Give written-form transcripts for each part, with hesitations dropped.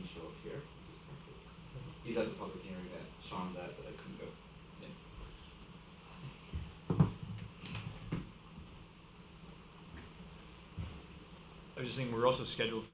can show up here. Just text it. He's at the public hearing that Sean's at that I couldn't go. Yeah. I was just thinking we're also scheduled.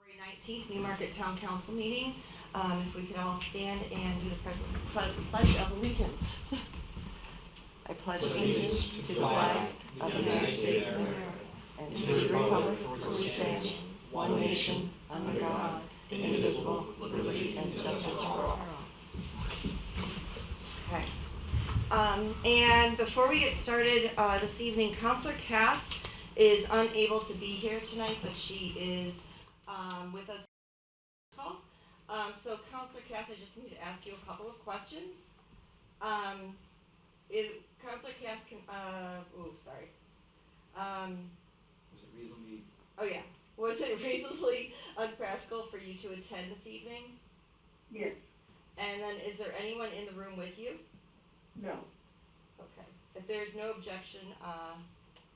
February 19th, Newmarket Town Council meeting. If we could all stand and do the Pledge of Allegiance. I pledge allegiance to the flag of the United States of America and to the republic for which it stands, one nation, under God, indivisible, with liberty and justice for all. Okay. And before we get started this evening, Councilor Cass is unable to be here tonight, but she is with us. So Councilor Cass, I just need to ask you a couple of questions. Is Councilor Cass sorry. Was it reasonably? Oh yeah. Was it reasonably unpractical for you to attend this evening? Yes. And then is there anyone in the room with you? No. Okay. If there's no objection,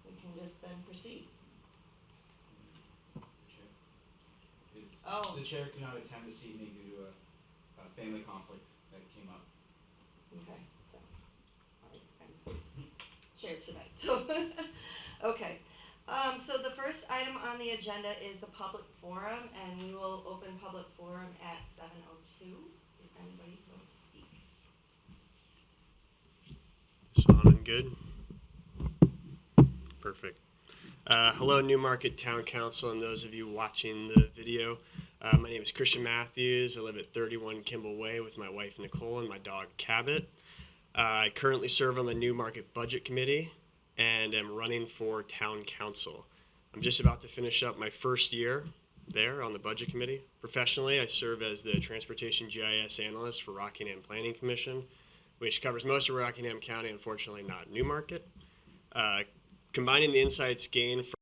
we can just then proceed. The chair cannot attend this evening due to a family conflict that came up. Okay, so I'm chair tonight. So okay. So the first item on the agenda is the public forum, and we will open public forum at 7:02. If anybody wants to speak. Sounding good? Perfect. Hello, Newmarket Town Council, and those of you watching the video. My name is Christian Matthews. I live at 31 Kimball Way with my wife Nicole and my dog Cabot. I currently serve on the Newmarket Budget Committee and am running for Town Council. I'm just about to finish up my first year there on the Budget Committee. Professionally, I serve as the Transportation GIS Analyst for Rockingham Planning Commission, which covers most of Rockingham County, unfortunately not Newmarket. Combining the insights gained from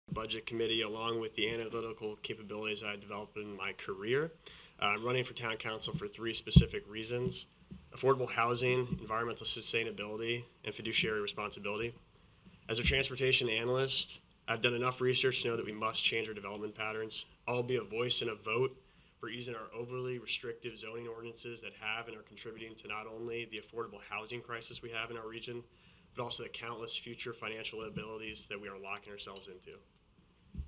the Budget Committee along with the analytical capabilities I developed in my career, I'm running for Town Council for three specific reasons: affordable housing, environmental sustainability, and fiduciary responsibility. As a transportation analyst, I've done enough research to know that we must change our development patterns. I'll be a voice and a vote for easing our overly restrictive zoning ordinances that have and are contributing to not only the affordable housing crisis we have in our region, but also the countless future financial liabilities that we are locking ourselves into.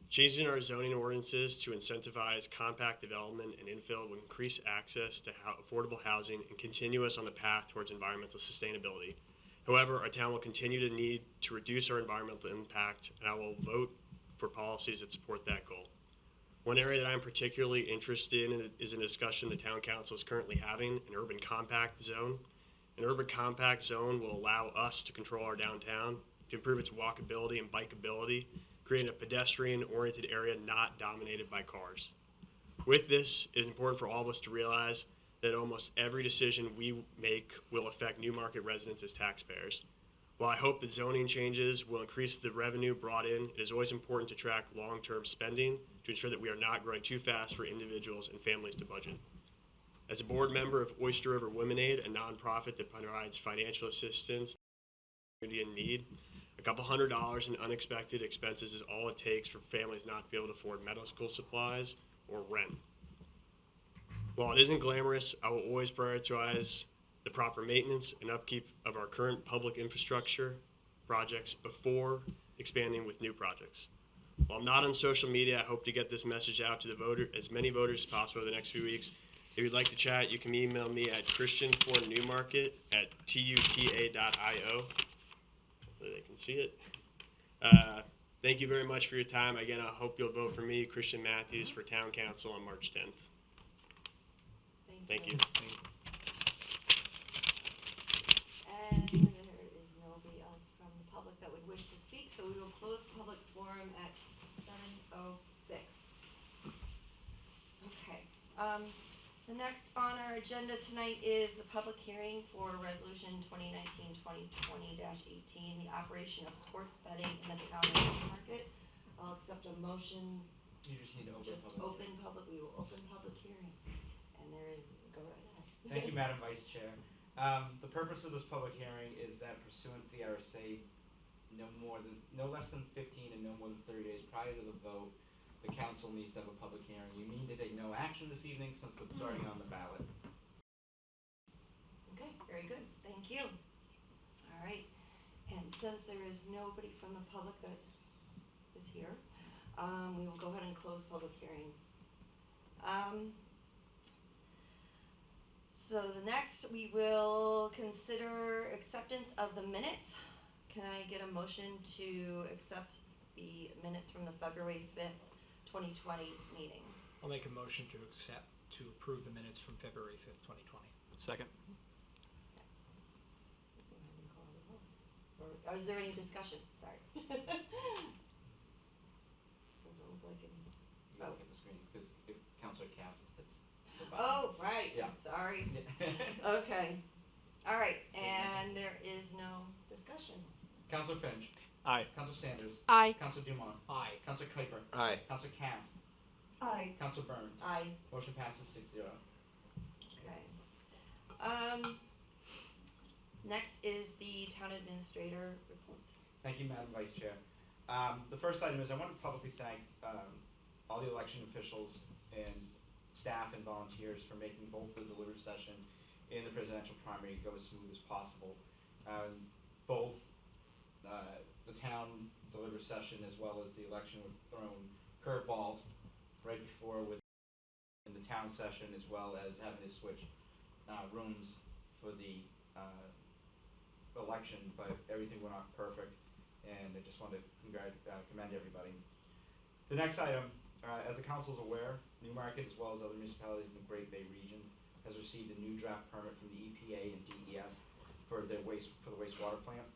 Changing our zoning ordinances to incentivize compact development and infill will increase access to affordable housing and continue us on the path towards environmental sustainability. However, our town will continue to need to reduce our environmental impact, and I will vote for policies that support that goal. One area that I'm particularly interested in is a discussion the town council is currently having, an urban compact zone. An urban compact zone will allow us to control our downtown, to improve its walkability and bikeability, creating a pedestrian-oriented area not dominated by cars. With this, it is important for all of us to realize that almost every decision we make will affect Newmarket residents as taxpayers. While I hope that zoning changes will increase the revenue brought in, it is always important to track long-term spending to ensure that we are not growing too fast for individuals and families to budget. As a board member of Oyster River Women Aid, a nonprofit that provides financial assistance to the community in need, a couple $100 in unexpected expenses is all it takes for families not to be able to afford medical supplies or rent. While it isn't glamorous, I will always prioritize the proper maintenance and upkeep of our current public infrastructure projects before expanding with new projects. While I'm not on social media, I hope to get this message out to as many voters as possible over the next few weeks. If you'd like to chat, you can email me at christianfornewmarket@tuta.io. Hopefully they can see it. Thank you very much for your time. Again, I hope you'll vote for me, Christian Matthews, for Town Council on March 10th. Thank you. And there is nobody else from the public that would wish to speak, so we will close public forum at 7:06. Okay, the next on our agenda tonight is the public hearing for Resolution 2019-2020-18, the operation of sports betting in the town of Newmarket. I'll accept a motion, You just need to open just public. open public, we will open public hearing, and there is, go right ahead. Thank you, Madam Vice Chair. The purpose of this public hearing is that pursuant to the RSA, no less than 15 and no more than 30 days prior to the vote, the council needs to have a public hearing. You need to take no action this evening since it's already on the ballot. Okay, very good, thank you. All right, and since there is nobody from the public that is here, we will go ahead and close public hearing. So the next, we will consider acceptance of the minutes. Can I get a motion to accept the minutes from the February 5th, 2020 meeting? I'll make a motion to approve the minutes from February 5th, 2020. Second. Or is there any discussion? Sorry. Doesn't look like any. You gotta look at the screen, because if Councilor Cast hits the button. Oh, right, Yeah. sorry. Okay, all right, and there is no discussion. Councilor Finch. Aye. Councilor Sanders. Aye. Councilor Dumont. Aye. Councilor Kuiper. Aye. Councilor Cast. Aye. Councilor Byrne. Aye. Motion passes 6-0. Okay. Next is the town administrator report. Thank you, Madam Vice Chair. The first item is I want to publicly thank all the election officials and staff and volunteers for making both the deliberative session and the presidential primary go as smooth as possible. Both the town deliberative session as well as the election were thrown curveballs right before with in the town session, as well as having to switch rooms for the election, but everything went off perfect, and I just want to commend everybody. The next item, as the council is aware, Newmarket, as well as other municipalities in the Great Bay region, has received a new draft permit from the EPA and DES for the wastewater plant.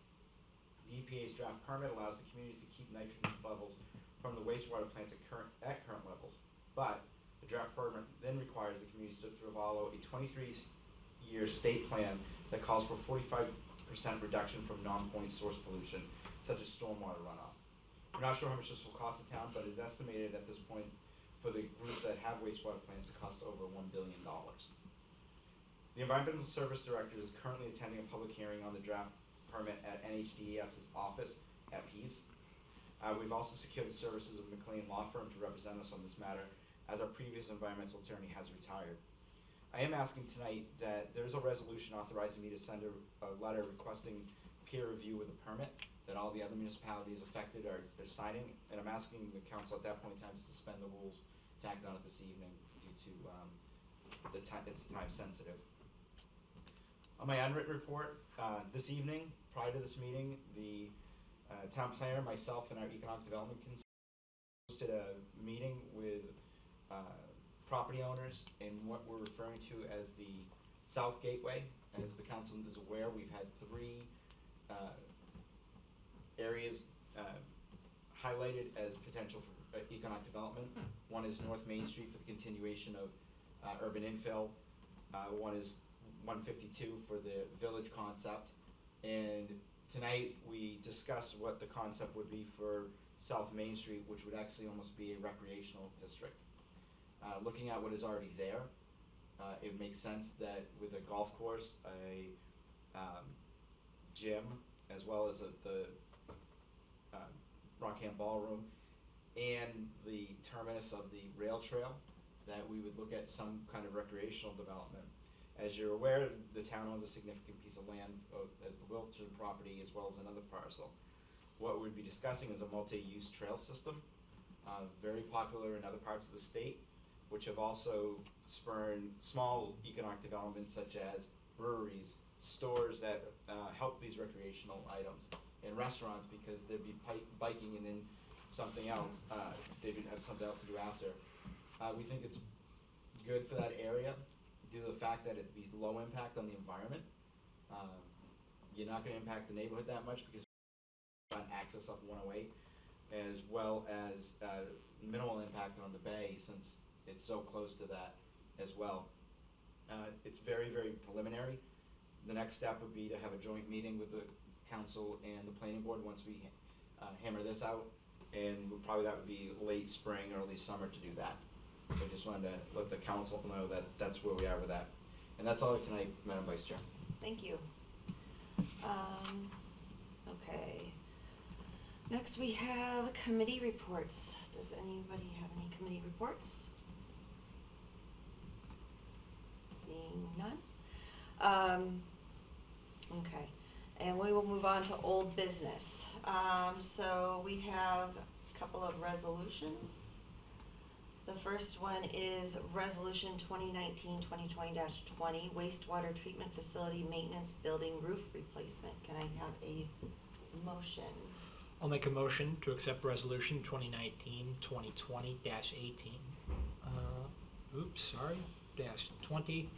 The EPA's draft permit allows the communities to keep nitrogen levels from the wastewater plants at current levels, but the draft permit then requires the communities to follow a 23-year state plan that calls for 45% reduction from non-point source pollution, such as stormwater runoff. We're not sure how much this will cost the town, but it's estimated at this point for the groups that have wastewater plants to cost over $1 billion. The Environmental Service Director is currently attending a public hearing on the draft permit at NHDES's office at Pease. We've also secured the services of McLean Law Firm to represent us on this matter, as our previous environmental attorney has retired. I am asking tonight that there's a resolution authorizing me to send a letter requesting peer review of the permit that all the other municipalities affected are signing, and I'm asking the council at that point in time to suspend the rules to act on it this evening due to it's time sensitive. On my unwritten report, this evening, prior to this meeting, the town planner, myself, and our economic development hosted a meeting with property owners in what we're referring to as the South Gateway. As the council is aware, we've had three areas highlighted as potential for economic development. One is North Main Street for the continuation of urban infill. One is 152 for the village concept. And tonight we discussed what the concept would be for South Main Street, which would actually almost be a recreational district. Looking at what is already there, it makes sense that with a golf course, a gym, as well as the Rockham Ballroom, and the terminus of the rail trail, that we would look at some kind of recreational development. As you're aware, the town owns a significant piece of land as the Wilton property, as well as another parcel. What we'd be discussing is a multi-use trail system, very popular in other parts of the state, which have also spurned small economic developments such as breweries, stores that help these recreational items, and restaurants, because there'd be biking and then something else, they'd have something else to do after. We think it's good for that area due to the fact that it'd be low impact on the environment. You're not gonna impact the neighborhood that much because on access off 108, as well as minimal impact on the bay since it's so close to that as well. It's very, very preliminary. The next step would be to have a joint meeting with the council and the planning board once we hammer this out, and probably that would be late spring, early summer to do that. I just wanted to let the council know that that's where we are with that. And that's all I have tonight, Madam Vice Chair. Thank you. Okay. Next we have committee reports. Does anybody have any committee reports? Seeing none. Okay, and we will move on to old business. So we have a couple of resolutions. The first one is Resolution 2019-2020-20, wastewater treatment facility maintenance building roof replacement. Can I have a motion? I'll make a motion to accept Resolution 2019-2020-18. -20.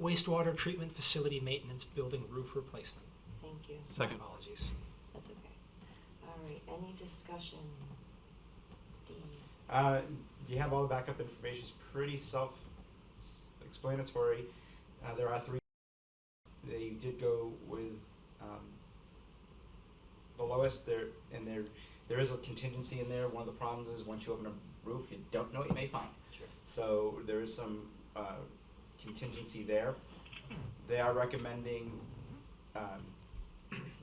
Wastewater treatment facility maintenance building roof replacement. Thank you. Second. My apologies. That's okay. All right, any discussion? Steve? You have all the backup information. It's pretty self-explanatory. There are three. They did go with the lowest. There is a contingency in there. One of the problems is once you open a roof, you don't know what you may find. Sure. So there is some contingency there. They are recommending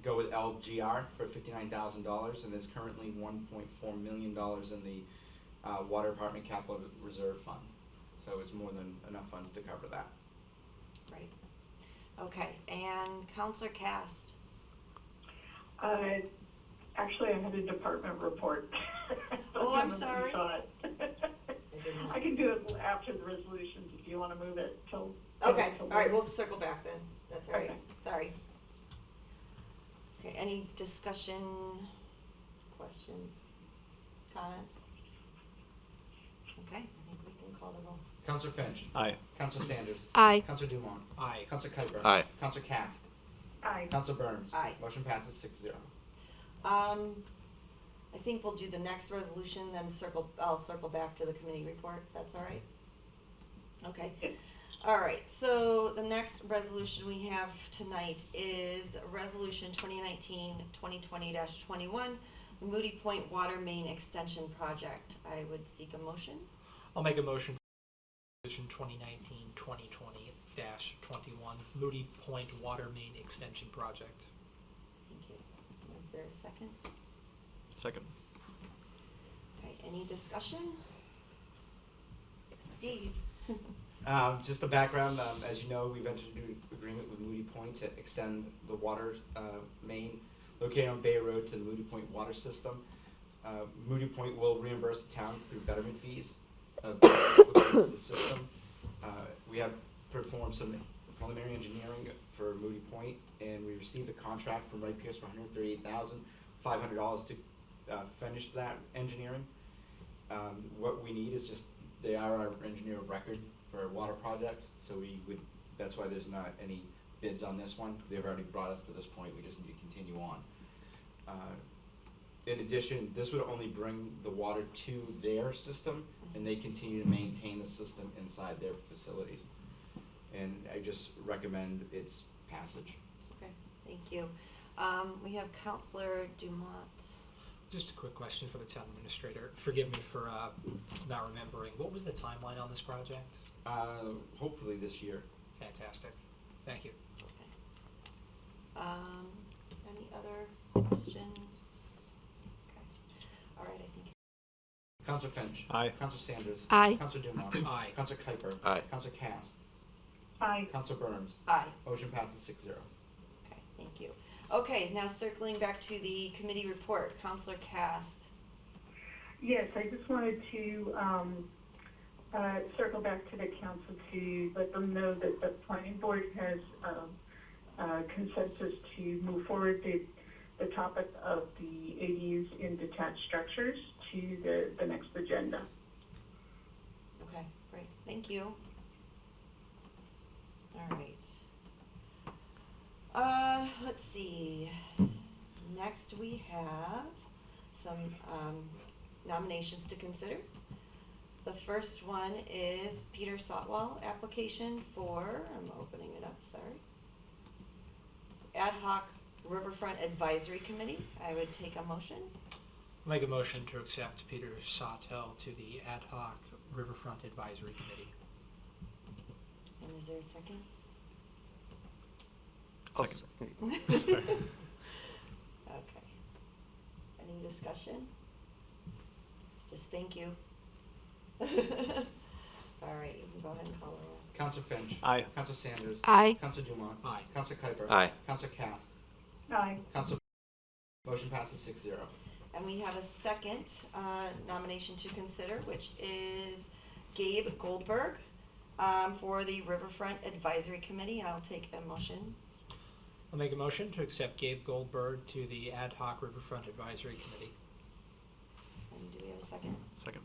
go with LGR for $59,000, and there's currently $1.4 million in the Water Department Capital Reserve Fund. So it's more than enough funds to cover that. Right. Okay, and Counselor Cast? Actually, I had a department report. Oh, I'm sorry. I didn't can do it after the resolutions if you want to move it till. Okay, all right, we'll circle back then. That's all right. Okay. Sorry. Okay, any discussion, questions, comments? Okay, I think we can call the roll. Councilor Finch. Aye. Councilor Sanders. Aye. Councilor Dumont. Aye. Councilor Kuiper. Aye. Councilor Cast. Aye. Councilor Burns. Aye. Motion passes 6-0. I think we'll do the next resolution, then I'll circle back to the committee report, if that's all right? Okay. All right, so the next resolution we have tonight is Resolution 2019-2020-21, the Moody Point Water Main Extension Project. I would seek a motion. I'll make a motion to Resolution 2019-2020-21, Moody Point Water Main Extension Project. Thank you. Is there a second? Second. Okay, any discussion? Steve? Just the background, as you know, we've entered into an agreement with Moody Point to extend the water main located on Bay Road to the Moody Point water system. Moody Point will reimburse the town through betterment fees to the system. We have performed some preliminary engineering for Moody Point, and we received a contract from Wright Pierce for $138,500 to finished that engineering. What we need is just, they are our engineer of record for water projects, so that's why there's not any bids on this one. They've already brought us to this point, we just need to continue on. In addition, this would only bring the water to their system, and they continue to maintain the system inside their facilities. And I just recommend its passage. Okay, thank you. We have Counselor Dumont. Just a quick question for the town administrator. Forgive me for not remembering. What was the timeline on this project? Hopefully this year. Fantastic. Thank you. Okay. Any other questions? Okay. All right, I think. Counselor Finch. Aye. Counselor Sanders. Aye. Counselor Dumont. Aye. Counselor Kuiper. Aye. Counselor Cass. Aye. Counselor Burns. Aye. Motion passes 6-0. Okay, thank you. Okay, now circling back to the committee report, Counselor Cast. Yes, I just wanted to circle back to the council to let them know that the planning board has consensus to move forward the topic of the ADUs in detached structures to the next agenda. Okay, great, thank you. All right. Let's see. Next we have some nominations to consider. The first one is Peter Sotwell application for, I'm opening it up, sorry. Ad hoc Riverfront Advisory Committee. I would take a motion. Make a motion to accept Peter Sawtell to the Ad hoc Riverfront Advisory Committee. And is there a second? Second. Okay. Any discussion? Just thank you. All right, you can go ahead and call the roll. Counselor Finch. Aye. Counselor Sanders. Aye. Counselor Dumont. Aye. Counselor Kuiper. Aye. Counselor Cass. Aye. Counselor. Motion passes 6-0. And we have a second nomination to consider, which is Gabe Goldberg for the Riverfront Advisory Committee. I'll take a motion. I'll make a motion to accept Gabe Goldberg to the Ad hoc Riverfront Advisory Committee. And do we have a second? Second.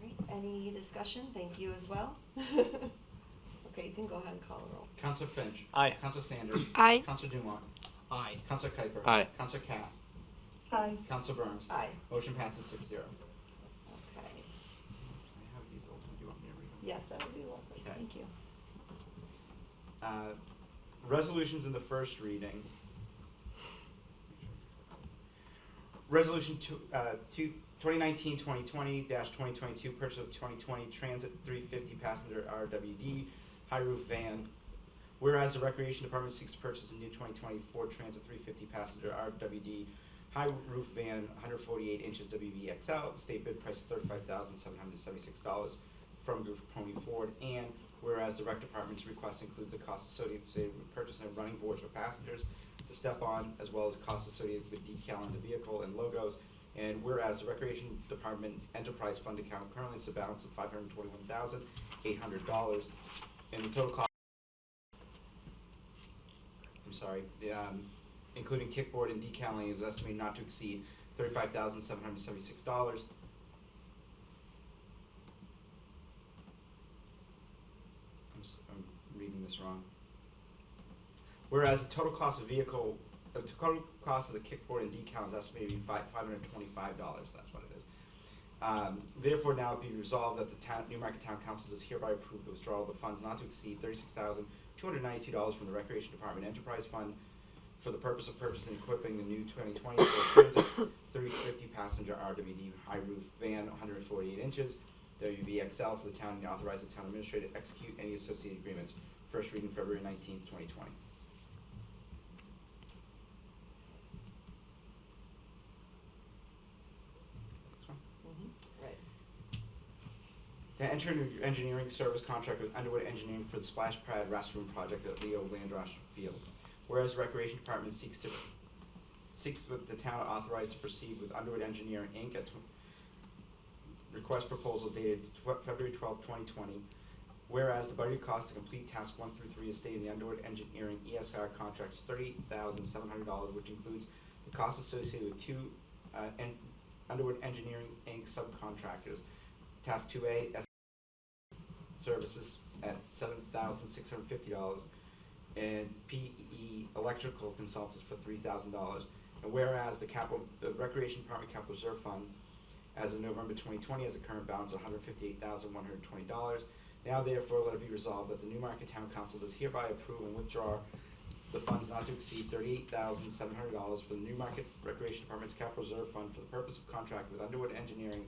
All right, any discussion? Thank you as well. Okay, you can go ahead and call the roll. Counselor Finch. Aye. Counselor Sanders. Aye. Counselor Dumont. Aye. Counselor Kuiper. Aye. Counselor Cass. Aye. Counselor Burns. Aye. Motion passes 6-0. Okay. I have these open. Do you want me to read them? Yes, that would be lovely. Okay. Thank you. Resolutions in the first reading. Resolution 2019-2020-2022, purchase of 2020 Transit 350 passenger RWD high roof van. Whereas the Recreation Department seeks to purchase a new 2020 Ford Transit 350 passenger RWD high roof van, 148 inches WVXL, the state bid price of $35,776 from Goof Pony Ford. And whereas the Rec Department's request includes the cost associated with purchasing running boards for passengers to step on, as well as costs associated with decal on the vehicle and logos. And whereas the Recreation Department Enterprise Fund account currently has a balance of $521,800, and the total cost, including kickboard and decaling, is estimated not to exceed $35,776. I'm reading this wrong. Whereas the total cost of the kickboard and decal is estimated to be $525. That's what it is. Therefore, now be resolved that the Newmarket Town Council does hereby approve the withdrawal of the funds not to exceed $36,292 from the Recreation Department Enterprise Fund for the purpose of purchasing and equipping the new 2020 Ford Transit 350 passenger RWD high roof van, 148 inches, WVXL, for the town, and authorize the town administrator to execute any associated agreements. First reading February 19th, 2020. Right. To enter into engineering service contract with Underwood Engineering for the splash pad restroom project at Leo Landrosh Field. Whereas the Recreation Department seeks with the town authorized to proceed with Underwood Engineering Inc. at request proposal dated February 12, 2020. Whereas the budget cost to complete task 1 through 3 is stated in the Underwood Engineering ESR contract is $38,700, which includes the costs associated with two Underwood Engineering Inc. subcontractors. Task 2A services at $7,650, and PE Electrical Consultants for $3,000. And whereas the Recreation Department Capital Reserve Fund, as of November 2020, has a current balance of $158,120. Now therefore let it be resolved that the Newmarket Town Council does hereby approve and withdraw the funds not to exceed $38,700 for the Newmarket Recreation Department's Capital Reserve Fund for the purpose of contract with Underwood Engineering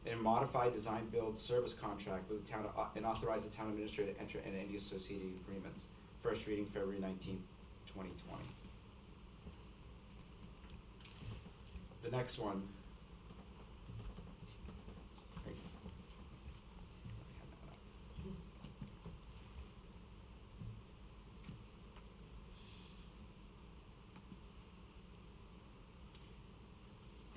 in a modified design build service contract with the town, and authorize the town administrator to enter into any associated agreements. First reading February 19th, 2020. The next one.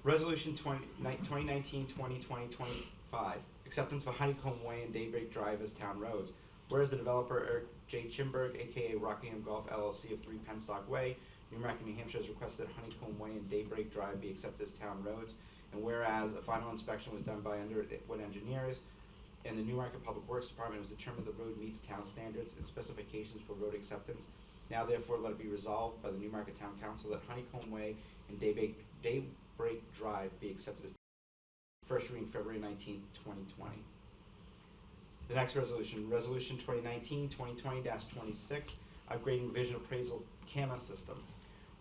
Resolution 2019-2020-25, acceptance for Honeycomb Way and Daybreak Drive as town roads. Whereas the developer Eric J. Chimberg, aka Rockingham Golf LLC of 3 Penstock Way, Newmarket, New Hampshire, has requested Honeycomb Way and Daybreak Drive be accepted as town roads. And whereas a final inspection was done by Underwood Engineers and the Newmarket Public Works Department, it was determined the road meets town standards and specifications for road acceptance. Now therefore let it be resolved by the Newmarket Town Council that Honeycomb Way and Daybreak Drive be accepted as first reading February 19th, 2020. The next resolution, Resolution 2019-2020-26, upgrading vision appraisal camera system.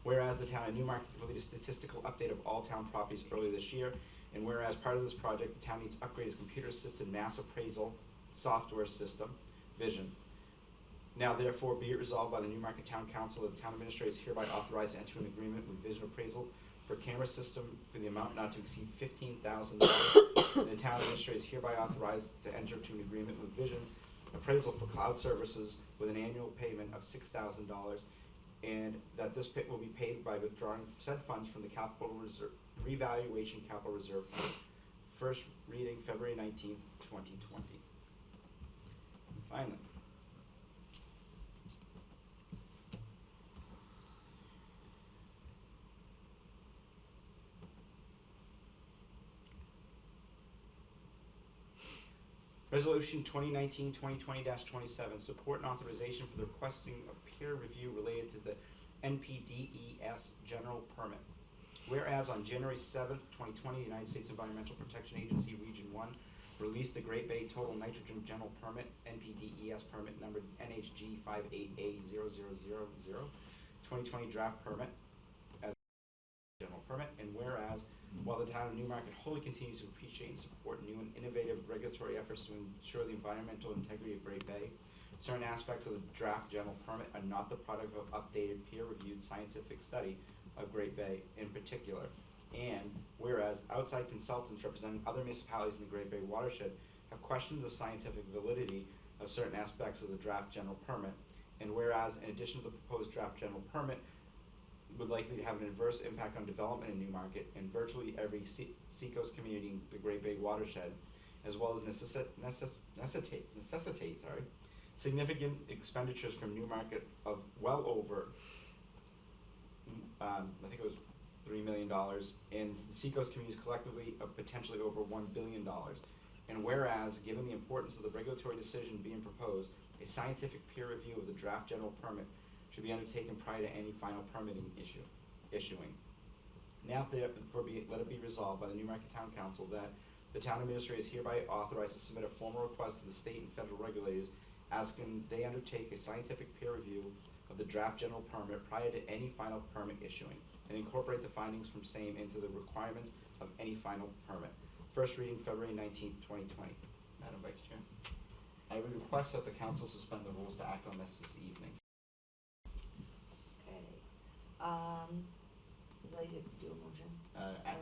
Whereas the town of Newmarket completed a statistical update of all town properties earlier this year, and whereas part of this project, the town needs to upgrade its computer-assisted mass appraisal software system, Vision. Now therefore be it resolved by the Newmarket Town Council that the town administrator is hereby authorized to enter an agreement with Vision Appraisal for camera system for the amount not to exceed $15,000. And the town administrator is hereby authorized to enter into an agreement with Vision Appraisal for cloud services with an annual payment of $6,000, and that this pay will be paid by withdrawing said funds from the Capital Reserve Revaluation Capital Reserve Fund. First reading February 19th, 2020. And finally, Resolution 2019-2020-27, support and authorization for the requesting of peer review related to the NPDES general permit. Whereas on January 7th, 2020, the United States Environmental Protection Agency Region 1 released the Great Bay Total Nitrogen General Permit, NPDES permit number NHG 58A0000, 2020 draft permit as general permit, and whereas while the town of Newmarket wholly continues to appreciate and support new and innovative regulatory efforts to ensure the environmental integrity of Great Bay, certain aspects of the draft general permit are not the product of updated peer-reviewed scientific study of Great Bay in particular. And whereas outside consultants representing other municipalities in the Great Bay watershed have questioned the scientific validity of certain aspects of the draft general permit, and whereas in addition to the proposed draft general permit would likely to have an adverse impact on development in Newmarket and virtually every seacoast community in the Great Bay watershed, as well as necessitate significant expenditures from Newmarket of well over, I think it was $3 million, and the seacoast communities collectively of potentially over $1 billion. And whereas, given the importance of the regulatory decision being proposed, a scientific peer review of the draft general permit should be undertaken prior to any final permitting issuing. Now therefore let it be resolved by the Newmarket Town Council that the town administrator is hereby authorized to submit a formal request to the state and federal regulators asking they undertake a scientific peer review of the draft general permit prior to any final permit issuing, and incorporate the findings from same into the requirements of any final permit. First reading February 19th, 2020. Madam Vice Chair, I would request that the council suspend the rules to act on this evening. Okay, so do I do a motion?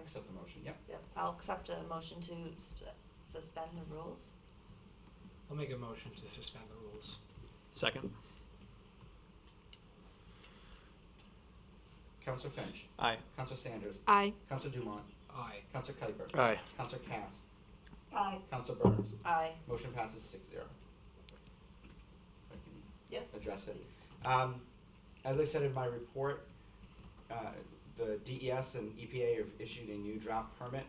Accept the motion, yep. Yep, I'll accept a motion to suspend the rules. I'll make a motion to suspend the rules. Second. Councilor Finch. Aye. Councilor Sanders. Aye. Councilor Dumont. Aye. Councilor Kuiper. Aye. Councilor Cass. Aye. Councilor Burns. Aye. Motion passes 6-0. If I can Yes. address it. Please. As I said in my report, the DES and EPA have issued a new draft permit.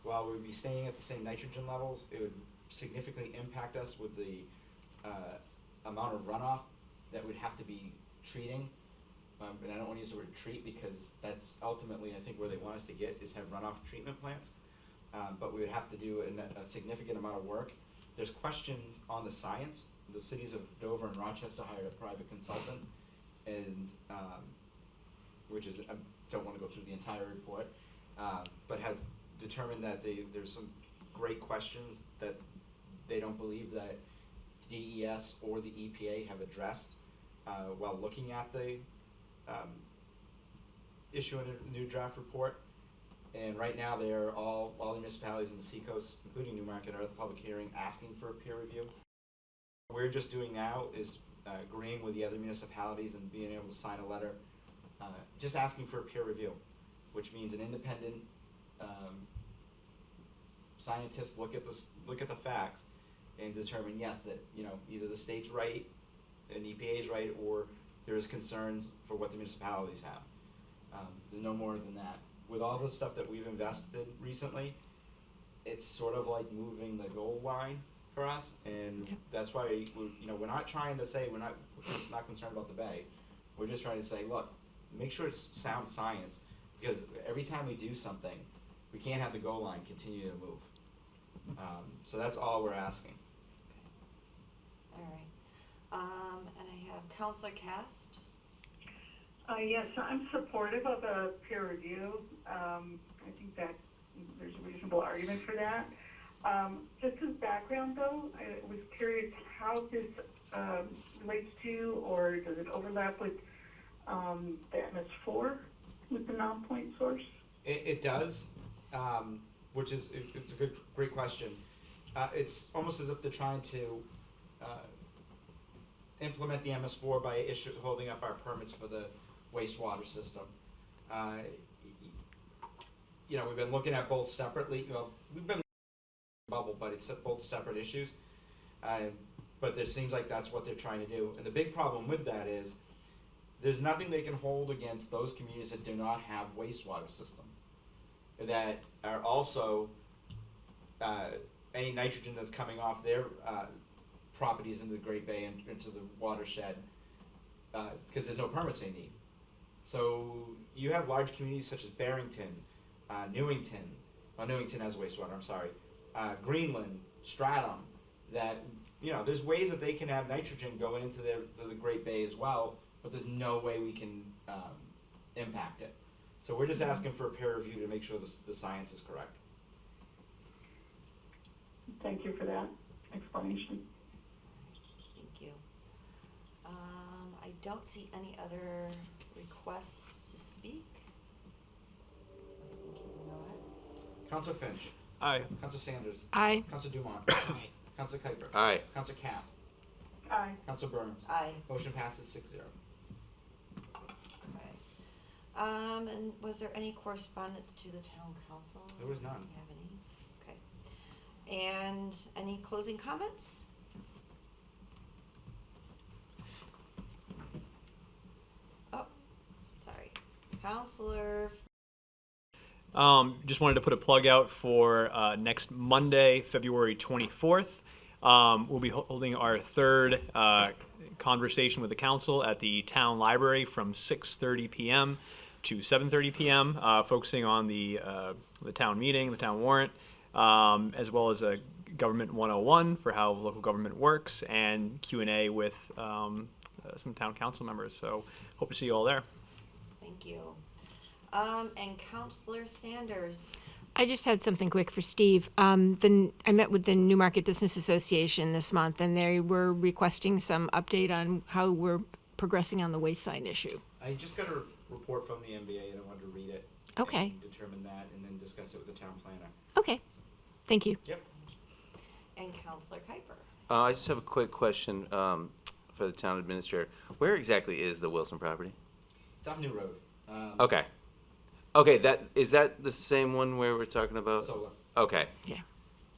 While we'd be staying at the same nitrogen levels, it would significantly impact us with the amount of runoff that we'd have to be treating. And I don't want to use the word treat because that's ultimately, I think, where they want us to get is have runoff treatment plants. But we would have to do a significant amount of work. There's questions on the science. The cities of Dover and Rochester hired a private consultant, and which is, I don't want to go through the entire report, but has determined that there's some great questions that they don't believe that DES or the EPA have addressed while looking at the issuing a new draft report. And right now, they're all the municipalities in the seacoast, including Newmarket, are at the public hearing asking for a peer review. What we're just doing now is agreeing with the other municipalities and being able to sign a letter, just asking for a peer review, which means an independent scientist look at the facts and determine, yes, that either the state's right and EPA's right, or there's concerns for what the municipalities have. There's no more than that. With all the stuff that we've invested recently, it's sort of like moving the goal line for us, and that's why we're not trying to say we're not concerned about the bay. We're just trying to say, look, make sure it's sound science, because every time we do something, we can't have the goal line continue to move. So that's all we're asking. All right. And I have Counselor Cast. Yes, I'm supportive of a peer review. I think that there's a reasonable argument for that. Just as background, though, I was curious how this relates to, or does it overlap with the MS4, with the non-point source? It does, which is it's a great question. It's almost as if they're trying to implement the MS4 by holding up our permits for the wastewater system. We've been looking at both separately. Well, we've been bubble, but it's both separate issues. But it seems like that's what they're trying to do. And the big problem with that is there's nothing they can hold against those communities that do not have wastewater system, that are also any nitrogen that's coming off their properties into the Great Bay and into the watershed, because there's no permits they need. So you have large communities such as Barrington, Newington has wastewater, I'm sorry, Greenland, Stratham, that, there's ways that they can have nitrogen going into the Great Bay as well, but there's no way we can impact it. So we're just asking for a peer review to make sure the science is correct. Thank you for that explanation. Thank you. I don't see any other requests to speak. So I think you can go ahead. Councilor Finch. Aye. Councilor Sanders. Aye. Councilor Dumont. Aye. Councilor Kuiper. Aye. Councilor Cast. Aye. Councilor Burns. Aye. Motion passes 6-0. Okay. And was there any correspondence to the town council? There was none. Do you have any? Okay. And any closing comments? Oh, sorry. Counselor. Just wanted to put a plug out for next Monday, February 24th. We'll be holding our third conversation with the council at the town library from 6:30 p.m. to 7:30 p.m., focusing on the town meeting, the town warrant, as well as a government 101 for how local government works, and Q&A with some town council members. So hope to see you all there. Thank you. And Counselor Sanders. I just had something quick for Steve. I met with the Newmarket Business Association this month, and they were requesting some update on how we're progressing on the waste sign issue. I just got a report from the MBA and I wanted to read it. Okay. And determine that and then discuss it with the town planner. Okay, thank you. Yep. And Counselor Kuiper. I just have a quick question for the town administrator. Where exactly is the Wilson property? It's off New Road. Okay. Okay, is that the same one where we're talking about? Solar. Okay. Yeah.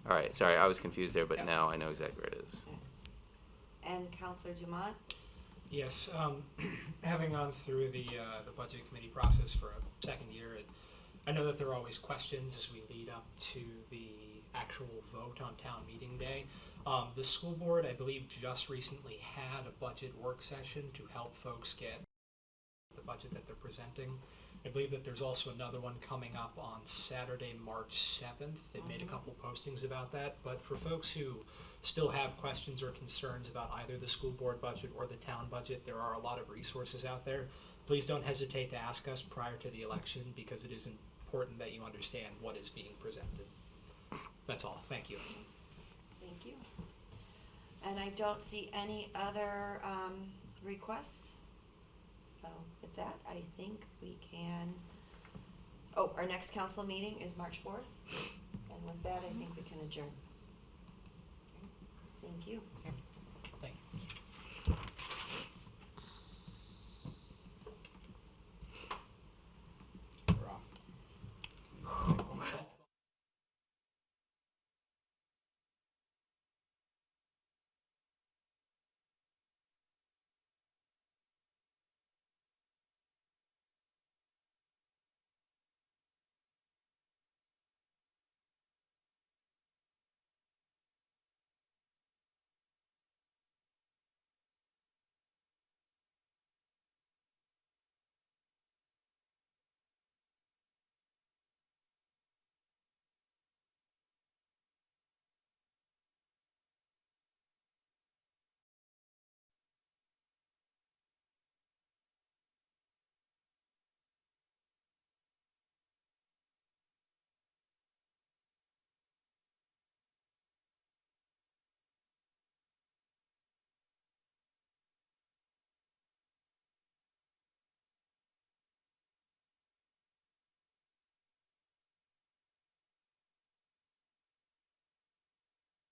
All right, sorry, I was confused there, but Yeah. now I know exactly where it is. And Counselor Dumont. Yes, having gone through the budget committee process for a second year, I know that there are always questions as we lead up to the actual vote on town meeting day. The school board, I believe, just recently had a budget work session to help folks get the budget that they're presenting. I believe that there's also another one coming up on Saturday, March 7th. They've made a couple postings about that, but for folks who still have questions or concerns about either the school board budget or the town budget, there are a lot of resources out there. Please don't hesitate to ask us prior to the election, because it is important that you understand what is being presented. That's all. Thank you. Thank you. And I don't see any other requests. So with that, I think we can, our next council meeting is March 4th. And with that, I think we can adjourn. Thank you.